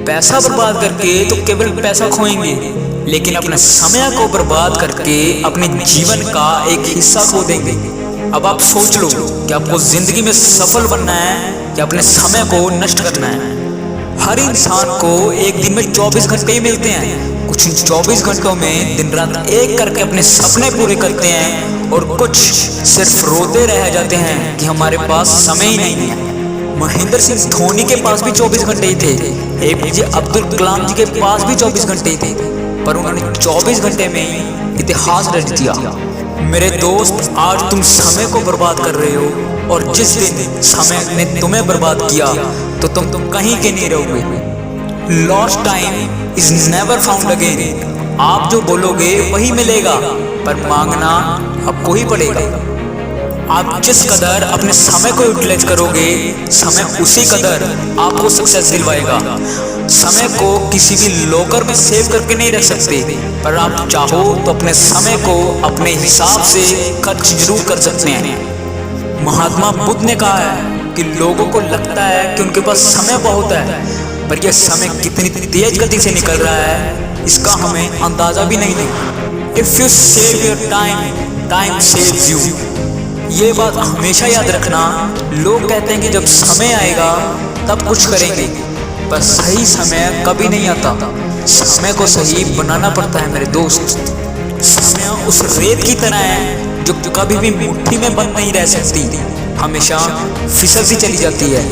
पैसा बर्बाद करके तो केवल पैसा खोएंगे, लेकिन अपने समय को बर्बाद करके अपने जीवन का एक हिस्सा खो देंगे। अब आप सोच लो कि आपको जिंदगी में सफल बनना है या अपने समय को नष्ट करना है। हर इंसान को एक दिन में 24 घंटे ही मिलते हैं। कुछ 24 घंटों में दिन रात एक करके अपने सपने पूरे करते हैं और कुछ सिर्फ रोते रह जाते हैं कि हमारे पास समय ही नहीं है। महेंद्र सिंह धोनी के पास भी 24 घंटे ही थे, APJ अब्दुल कलाम जी के पास भी 24 घंटे ही थे, पर उन्होंने 24 घंटे में ही इतिहास रच दिया। मेरे दोस्त, आज तुम समय को बर्बाद कर रहे हो और जिस दिन समय ने तुम्हें बर्बाद किया तो तुम कहीं के नहीं रहोगे। Lost time is never found again. आप जो बोलोगे वही मिलेगा, पर मांगना आपको ही पड़ेगा। आप जिस कदर अपने समय को यूटिलाइज करोगे, समय उसी कदर आपको सक्सेस दिलवाएगा। समय को किसी भी लॉकर में सेव करके नहीं रख सकते, पर आप चाहो तो अपने समय को अपने हिसाब से खर्च जरूर कर सकते हैं। महात्मा बुद्ध ने कहा है कि लोगों को लगता है कि उनके पास समय बहुत है, पर यह समय कितनी तेज गति से निकल रहा है इसका हमें अंदाजा भी नहीं है। If you save your time, time saves you. ये बात हमेशा याद रखना। लोग कहते हैं कि जब समय आएगा तब कुछ करेंगे, पर सही समय कभी नहीं आता। समय को सही बनाना पड़ता है मेरे दोस्त। समय उस रेत की तरह है जो कभी भी मुट्ठी में बंद नहीं रह सकती, हमेशा फिसलती चली जाती है।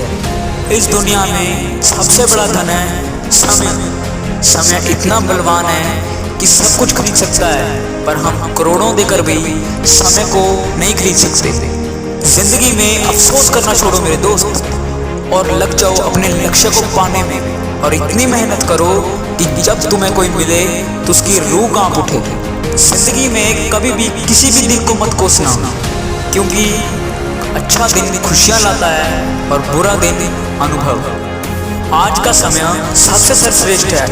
इस दुनिया में सबसे बड़ा धन है समय। समय इतना बलवान है कि सब कुछ खरीद सकता है, पर हम करोड़ों देकर भी समय को नहीं खरीद सकते। जिंदगी में अफसोस करना छोड़ो मेरे दोस्त और लग जाओ अपने लक्ष्य को पाने में, और इतनी मेहनत करो कि जब तुम्हें कोई मिले तो उसकी रूह कांप उठे। जिंदगी में कभी भी किसी भी दिन को मत कोसना, क्योंकि अच्छा दिन खुशियाँ लाता है और बुरा दिन अनुभव। आज का समय सबसे सर्वश्रेष्ठ है,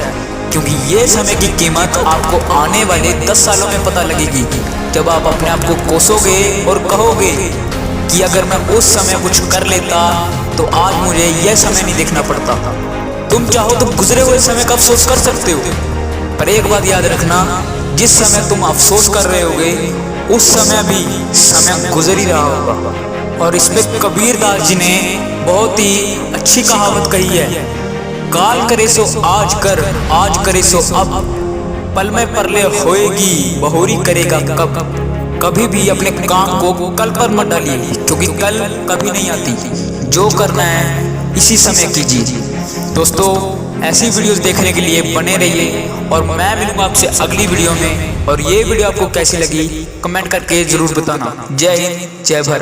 क्योंकि ये समय की कीमत आपको आने वाले 10 सालों में पता लगेगी, जब आप अपने आप को कोसोगे और कहोगे कि अगर मैं उस समय कुछ कर लेता तो आज मुझे यह समय नहीं देखना पड़ता। तुम चाहो तो गुजरे हुए समय का अफसोस कर सकते हो, पर एक बात याद रखना, जिस समय तुम अफसोस कर रहे होगे उस समय भी समय गुजर ही रहा होगा। और इस पे कबीर दास जी ने बहुत ही अच्छी कहावत कही है, काल करे सो आज कर, आज करे सो अब, पल में परले होएगी बहुरी करेगा कब। कभी भी अपने काम को कल पर मत डालिए, क्योंकि कल कभी नहीं आती। जो करना है इसी समय कीजिए। दोस्तों, ऐसी वीडियोस देखने के लिए बने रहिए और मैं मिलूंगा आपसे अगली वीडियो में। और ये वीडियो आपको कैसी लगी कमेंट करके जरूर बताना। जय हिंद, जय भारत।